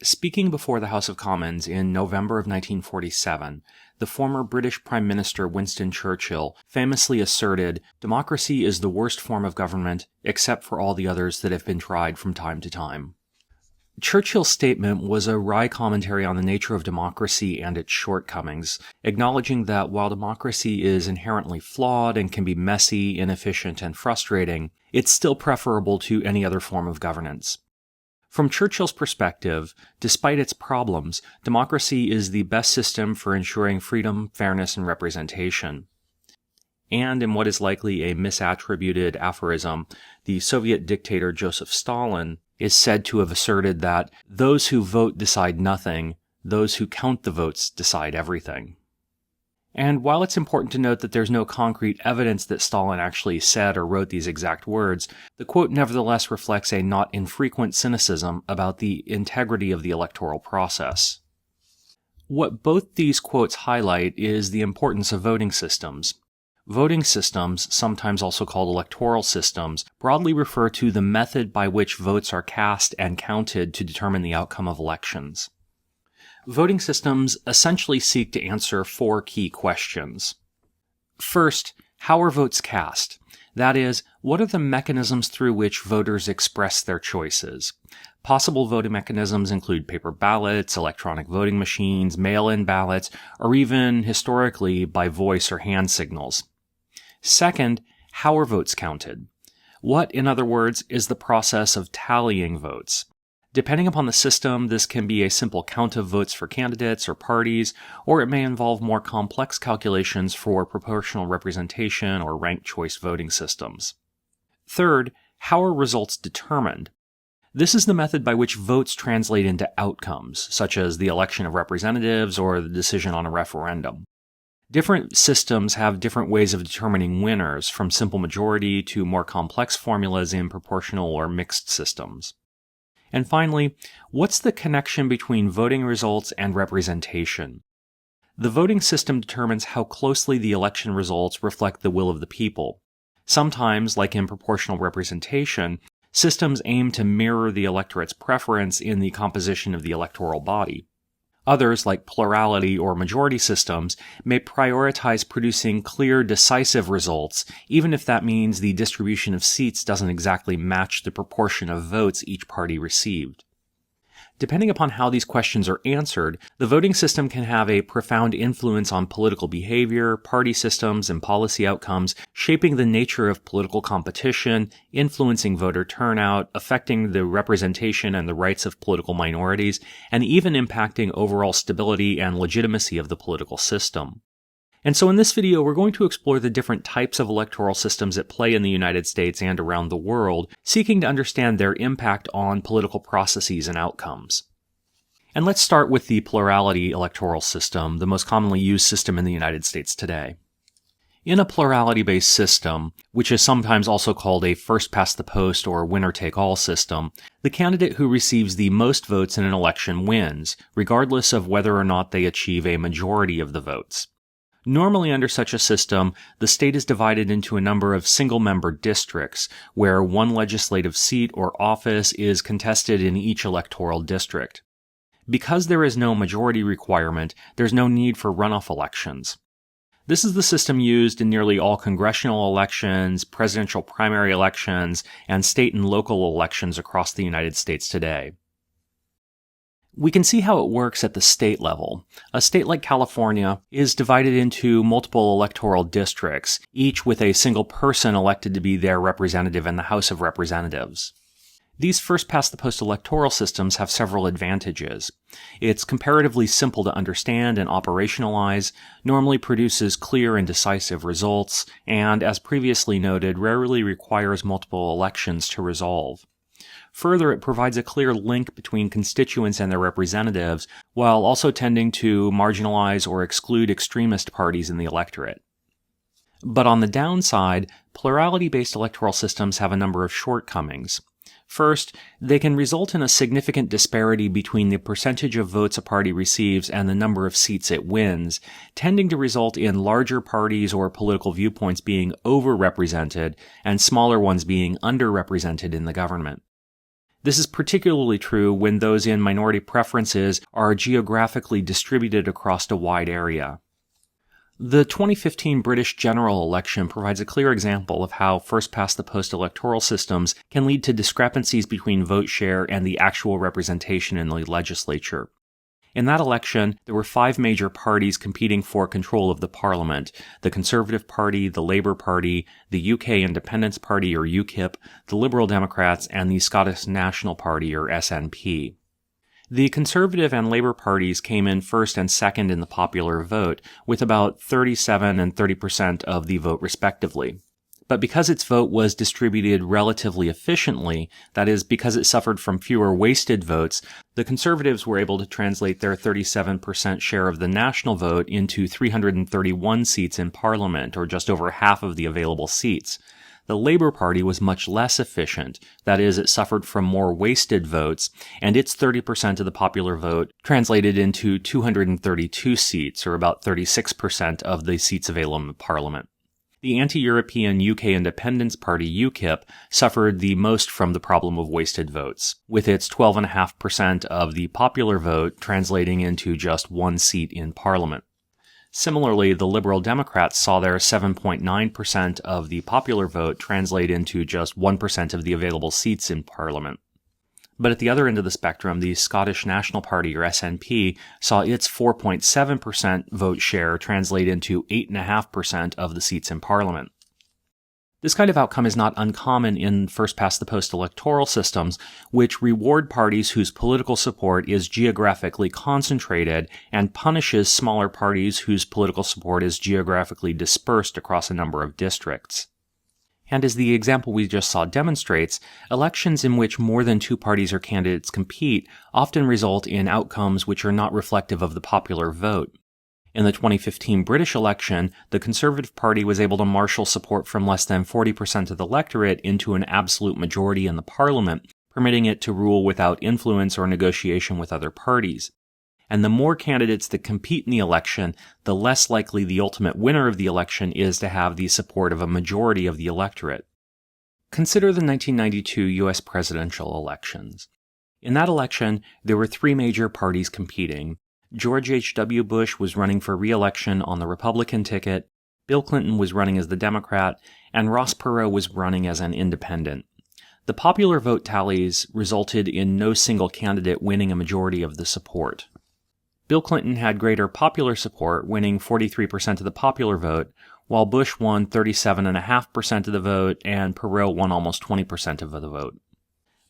Speaking before the House of Commons in November of 1947, the former British Prime Minister Winston Churchill famously asserted, "Democracy is the worst form of government, except for all the others that have been tried from time to time." Churchill's statement was a wry commentary on the nature of democracy and its shortcomings, acknowledging that while democracy is inherently flawed and can be messy, inefficient, and frustrating, it's still preferable to any other form of governance. From Churchill's perspective, despite its problems, democracy is the best system for ensuring freedom, fairness, and representation. And in what is likely a misattributed aphorism, the Soviet dictator Joseph Stalin is said to have asserted that those who vote decide nothing, those who count the votes decide everything. And while it's important to note that there's no concrete evidence that Stalin actually said or wrote these exact words, the quote nevertheless reflects a not infrequent cynicism about the integrity of the electoral process. What both these quotes highlight is the importance of voting systems. Voting systems, sometimes also called electoral systems, broadly refer to the method by which votes are cast and counted to determine the outcome of elections. Voting systems essentially seek to answer four key questions. First, how are votes cast? That is, what are the mechanisms through which voters express their choices? Possible voting mechanisms include paper ballots, electronic voting machines, mail-in ballots, or even, historically, by voice or hand signals. Second, how are votes counted? What, in other words, is the process of tallying votes? Depending upon the system, this can be a simple count of votes for candidates or parties, or it may involve more complex calculations for proportional representation or ranked choice voting systems. Third, how are results determined? This is the method by which votes translate into outcomes, such as the election of representatives or the decision on a referendum. Different systems have different ways of determining winners, from simple majority to more complex formulas in proportional or mixed systems. And finally, what's the connection between voting results and representation? The voting system determines how closely the election results reflect the will of the people. Sometimes, like in proportional representation, systems aim to mirror the electorate's preference in the composition of the electoral body. Others, like plurality or majority systems, may prioritize producing clear, decisive results, even if that means the distribution of seats doesn't exactly match the proportion of votes each party received. Depending upon how these questions are answered, the voting system can have a profound influence on political behavior, party systems, and policy outcomes, shaping the nature of political competition, influencing voter turnout, affecting the representation and the rights of political minorities, and even impacting overall stability and legitimacy of the political system. And so in this video, we're going to explore the different types of electoral systems at play in the United States and around the world, seeking to understand their impact on political processes and outcomes. And let's start with the plurality electoral system, the most commonly used system in the United States today. In a plurality-based system, which is sometimes also called a first-past-the-post or winner-take-all system, the candidate who receives the most votes in an election wins, regardless of whether or not they achieve a majority of the votes. Normally under such a system, the state is divided into a number of single-member districts, where one legislative seat or office is contested in each electoral district. Because there is no majority requirement, there's no need for runoff elections. This is the system used in nearly all congressional elections, presidential primary elections, and state and local elections across the United States today. We can see how it works at the state level. A state like California is divided into multiple electoral districts, each with a single person elected to be their representative in the House of Representatives. These first-past-the-post electoral systems have several advantages. It's comparatively simple to understand and operationalize, normally produces clear and decisive results, and, as previously noted, rarely requires multiple elections to resolve. Further, it provides a clear link between constituents and their representatives, while also tending to marginalize or exclude extremist parties in the electorate. But on the downside, plurality-based electoral systems have a number of shortcomings. First, they can result in a significant disparity between the percentage of votes a party receives and the number of seats it wins, tending to result in larger parties or political viewpoints being overrepresented and smaller ones being underrepresented in the government. This is particularly true when those in minority preferences are geographically distributed across a wide area. The 2015 British general election provides a clear example of how first-past-the-post electoral systems can lead to discrepancies between vote share and the actual representation in the legislature. In that election, there were 5 major parties competing for control of the parliament: the Conservative Party, the Labour Party, the UK Independence Party or UKIP, the Liberal Democrats, and the Scottish National Party or SNP. The Conservative and Labour parties came in first and second in the popular vote, with about 37% and 30% of the vote respectively. But because its vote was distributed relatively efficiently, that is, because it suffered from fewer wasted votes, the Conservatives were able to translate their 37% share of the national vote into 331 seats in Parliament, or just over half of the available seats. The Labour Party was much less efficient, that is, it suffered from more wasted votes, and its 30% of the popular vote translated into 232 seats, or about 36% of the seats available in Parliament. The anti-European UK Independence Party, UKIP, suffered the most from the problem of wasted votes, with its 12.5% of the popular vote translating into just 1 seat in Parliament. Similarly, the Liberal Democrats saw their 7.9% of the popular vote translate into just 1% of the available seats in Parliament. But at the other end of the spectrum, the Scottish National Party, or SNP, saw its 4.7% vote share translate into 8.5% of the seats in Parliament. This kind of outcome is not uncommon in first-past-the-post electoral systems, which reward parties whose political support is geographically concentrated and punishes smaller parties whose political support is geographically dispersed across a number of districts. And as the example we just saw demonstrates, elections in which more than 2 parties or candidates compete often result in outcomes which are not reflective of the popular vote. In the 2015 British election, the Conservative Party was able to marshal support from less than 40% of the electorate into an absolute majority in the Parliament, permitting it to rule without influence or negotiation with other parties. And the more candidates that compete in the election, the less likely the ultimate winner of the election is to have the support of a majority of the electorate. Consider the 1992 U.S. presidential elections. In that election, there were 3 major parties competing. George H.W. Bush was running for re-election on the Republican ticket, Bill Clinton was running as the Democrat, and Ross Perot was running as an independent. The popular vote tallies resulted in no single candidate winning a majority of the support. Bill Clinton had greater popular support, winning 43% of the popular vote, while Bush won 37.5% of the vote and Perot won almost 20% of the vote.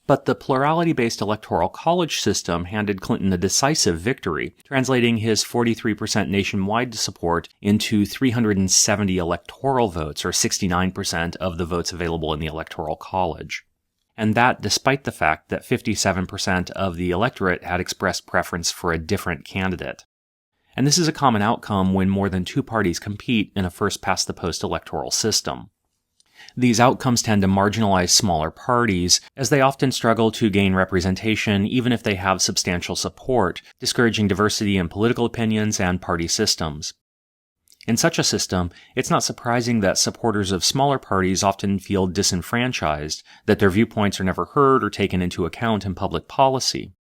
But the plurality-based electoral college system handed Clinton a decisive victory, translating his 43% nationwide support into 370 electoral votes, or 69% of the votes available in the electoral college. And that despite the fact that 57% of the electorate had expressed preference for a different candidate. And this is a common outcome when more than 2 parties compete in a first-past-the-post electoral system. These outcomes tend to marginalize smaller parties, as they often struggle to gain representation even if they have substantial support, discouraging diversity in political opinions and party systems. In such a system, it's not surprising that supporters of smaller parties often feel disenfranchised, that their viewpoints are never heard or taken into account in public policy.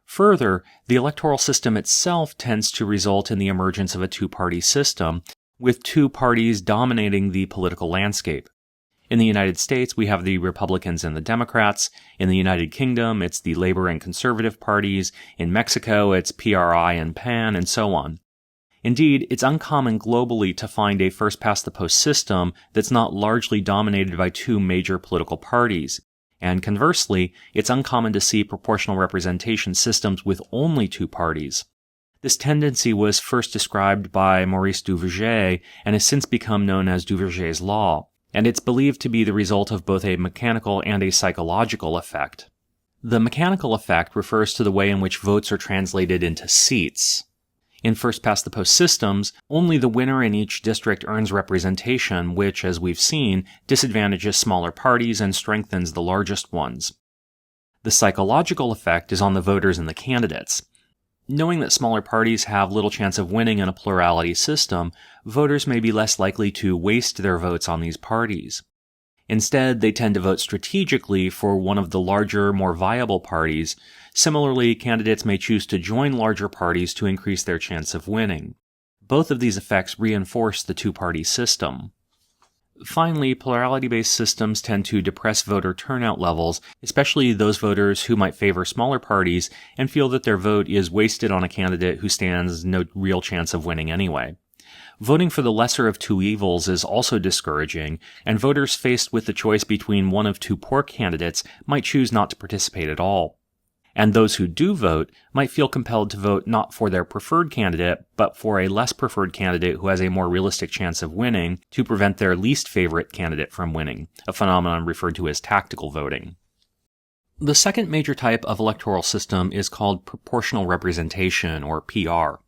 Further, the electoral system itself tends to result in the emergence of a 2-party system, with 2 parties dominating the political landscape. In the United States, we have the Republicans and the Democrats. In the United Kingdom, it's the Labour and Conservative parties. In Mexico, it's PRI and PAN, and so on. Indeed, it's uncommon globally to find a first-past-the-post system that's not largely dominated by 2 major political parties. And conversely, it's uncommon to see proportional representation systems with only 2 parties. This tendency was first described by Maurice Duverger and has since become known as Duverger's law, and it's believed to be the result of both a mechanical and a psychological effect. The mechanical effect refers to the way in which votes are translated into seats. In first-past-the-post systems, only the winner in each district earns representation, which, as we've seen, disadvantages smaller parties and strengthens the largest ones. The psychological effect is on the voters and the candidates. Knowing that smaller parties have little chance of winning in a plurality system, voters may be less likely to waste their votes on these parties. Instead, they tend to vote strategically for one of the larger, more viable parties. Similarly, candidates may choose to join larger parties to increase their chance of winning. Both of these effects reinforce the two-party system. Finally, plurality-based systems tend to depress voter turnout levels, especially those voters who might favor smaller parties and feel that their vote is wasted on a candidate who stands no real chance of winning anyway. Voting for the lesser of two evils is also discouraging, and voters faced with the choice between one of two poor candidates might choose not to participate at all. And those who do vote might feel compelled to vote not for their preferred candidate, but for a less preferred candidate who has a more realistic chance of winning to prevent their least favorite candidate from winning, a phenomenon referred to as tactical voting. The second major type of electoral system is called proportional representation, or PR.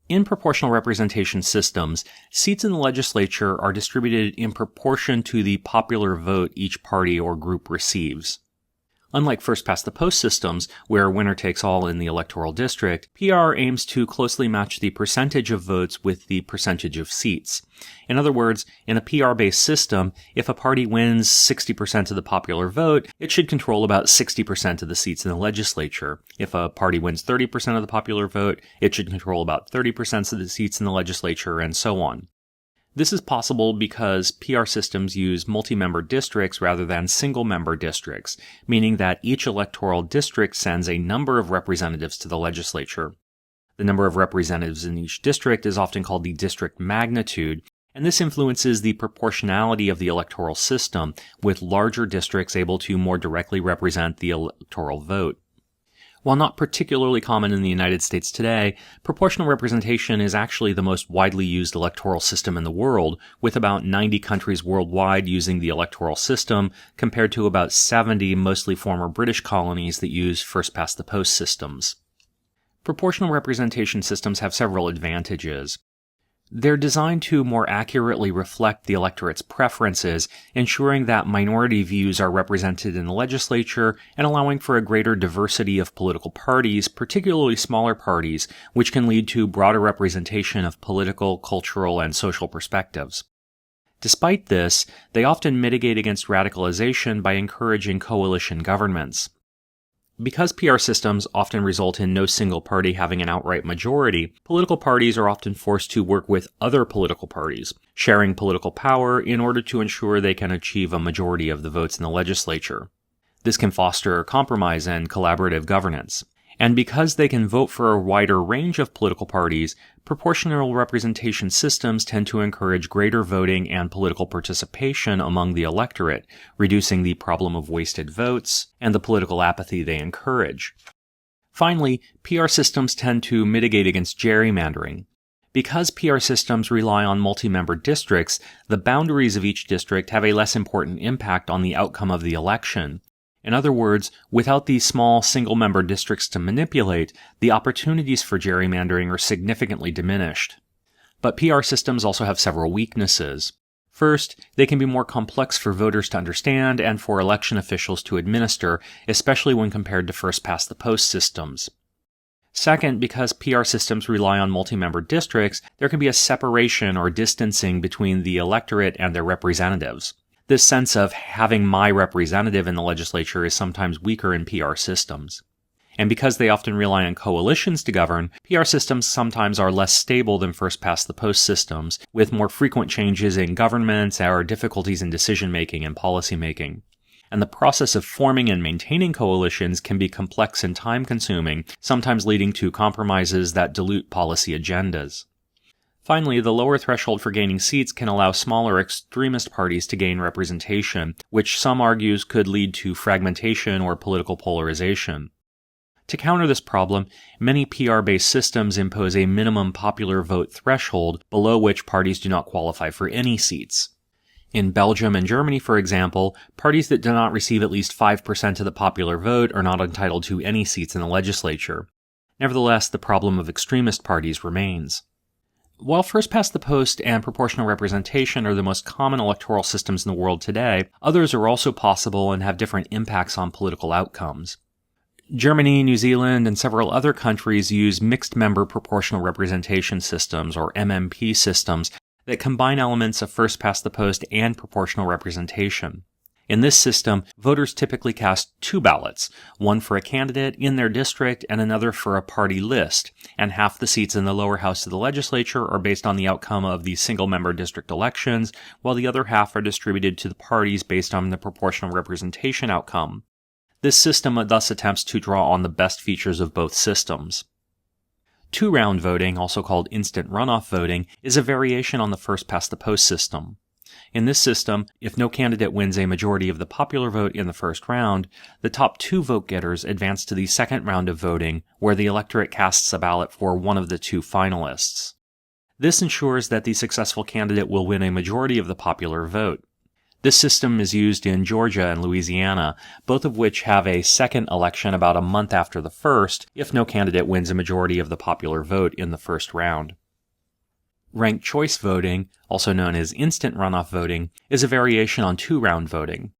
In proportional representation systems, seats in the legislature are distributed in proportion to the popular vote each party or group receives. Unlike first-past-the-post systems, where winner takes all in the electoral district, PR aims to closely match the percentage of votes with the percentage of seats. In other words, in a PR-based system, if a party wins 60% of the popular vote, it should control about 60% of the seats in the legislature. If a party wins 30% of the popular vote, it should control about 30% of the seats in the legislature, and so on. This is possible because PR systems use multi-member districts rather than single-member districts, meaning that each electoral district sends a number of representatives to the legislature. The number of representatives in each district is often called the district magnitude, and this influences the proportionality of the electoral system, with larger districts able to more directly represent the electoral vote. While not particularly common in the United States today, proportional representation is actually the most widely used electoral system in the world, with about 90 countries worldwide using the electoral system, compared to about 70 mostly former British colonies that use first-past-the-post systems. Proportional representation systems have several advantages. They're designed to more accurately reflect the electorate's preferences, ensuring that minority views are represented in the legislature and allowing for a greater diversity of political parties, particularly smaller parties, which can lead to broader representation of political, cultural, and social perspectives. Despite this, they often mitigate against radicalization by encouraging coalition governments. Because PR systems often result in no single party having an outright majority, political parties are often forced to work with other political parties, sharing political power in order to ensure they can achieve a majority of the votes in the legislature. This can foster compromise and collaborative governance. And because they can vote for a wider range of political parties, proportional representation systems tend to encourage greater voting and political participation among the electorate, reducing the problem of wasted votes and the political apathy they encourage. Finally, PR systems tend to mitigate against gerrymandering. Because PR systems rely on multi-member districts, the boundaries of each district have a less important impact on the outcome of the election. In other words, without these small single-member districts to manipulate, the opportunities for gerrymandering are significantly diminished. But PR systems also have several weaknesses. First, they can be more complex for voters to understand and for election officials to administer, especially when compared to first-past-the-post systems. Second, because PR systems rely on multi-member districts, there can be a separation or distancing between the electorate and their representatives. This sense of having my representative in the legislature is sometimes weaker in PR systems. And because they often rely on coalitions to govern, PR systems sometimes are less stable than first-past-the-post systems, with more frequent changes in governments or difficulties in decision-making and policy-making. And the process of forming and maintaining coalitions can be complex and time-consuming, sometimes leading to compromises that dilute policy agendas. Finally, the lower threshold for gaining seats can allow smaller extremist parties to gain representation, which some argues could lead to fragmentation or political polarization. To counter this problem, many PR-based systems impose a minimum popular vote threshold below which parties do not qualify for any seats. In Belgium and Germany, for example, parties that do not receive at least 5% of the popular vote are not entitled to any seats in the legislature. Nevertheless, the problem of extremist parties remains. While first-past-the-post and proportional representation are the most common electoral systems in the world today, others are also possible and have different impacts on political outcomes. Germany, New Zealand, and several other countries use mixed-member proportional representation systems, or MMP systems, that combine elements of first-past-the-post and proportional representation. In this system, voters typically cast 2 ballots, one for a candidate in their district and another for a party list, and half the seats in the lower house of the legislature are based on the outcome of the single-member district elections, while the other half are distributed to the parties based on the proportional representation outcome. This system thus attempts to draw on the best features of both systems. Two-round voting, also called instant runoff voting, is a variation on the first-past-the-post system. In this system, if no candidate wins a majority of the popular vote in the first round, the top 2 vote-getters advance to the second round of voting, where the electorate casts a ballot for one of the 2 finalists. This ensures that the successful candidate will win a majority of the popular vote. This system is used in Georgia and Louisiana, both of which have a second election about a month after the first, if no candidate wins a majority of the popular vote in the first round. Ranked choice voting, also known as instant runoff voting, is a variation on two-round voting.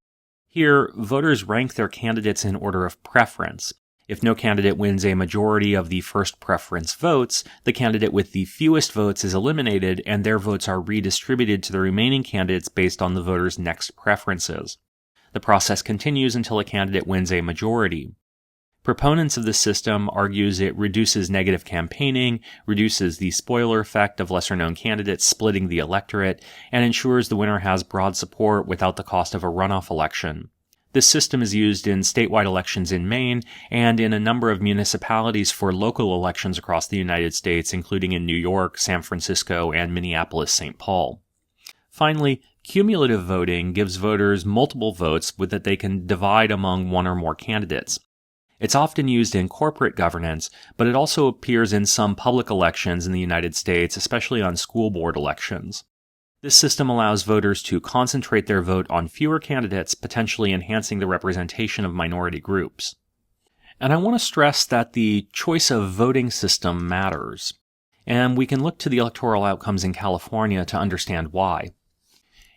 Here, voters rank their candidates in order of preference. If no candidate wins a majority of the first preference votes, the candidate with the fewest votes is eliminated and their votes are redistributed to the remaining candidates based on the voters' next preferences. The process continues until a candidate wins a majority. Proponents of this system argues it reduces negative campaigning, reduces the spoiler effect of lesser-known candidates splitting the electorate, and ensures the winner has broad support without the cost of a runoff election. This system is used in statewide elections in Maine and in a number of municipalities for local elections across the United States, including in New York, San Francisco, and Minneapolis-St. Paul. Finally, cumulative voting gives voters multiple votes that they can divide among one or more candidates. It's often used in corporate governance, but it also appears in some public elections in the United States, especially on school board elections. This system allows voters to concentrate their vote on fewer candidates, potentially enhancing the representation of minority groups. And I want to stress that the choice of voting system matters, and we can look to the electoral outcomes in California to understand why.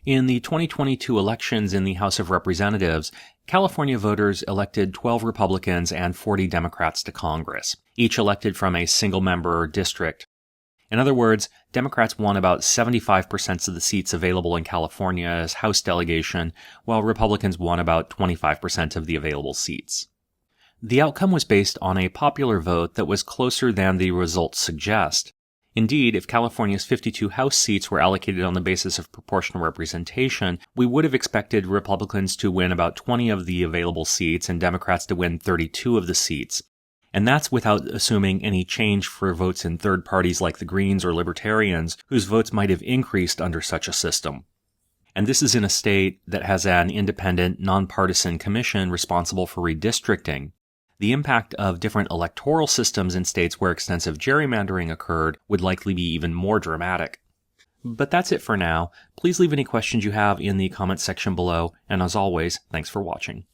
In the 2022 elections in the House of Representatives, California voters elected 12 Republicans and 40 Democrats to Congress, each elected from a single-member district. In other words, Democrats won about 75% of the seats available in California as House delegation, while Republicans won about 25% of the available seats. The outcome was based on a popular vote that was closer than the results suggest. Indeed, if California's 52 House seats were allocated on the basis of proportional representation, we would have expected Republicans to win about 20 of the available seats and Democrats to win 32 of the seats. And that's without assuming any change for votes in third parties like the Greens or Libertarians, whose votes might have increased under such a system. And this is in a state that has an independent, nonpartisan commission responsible for redistricting. The impact of different electoral systems in states where extensive gerrymandering occurred would likely be even more dramatic. But that's it for now. Please leave any questions you have in the comments section below, and as always, thanks for watching.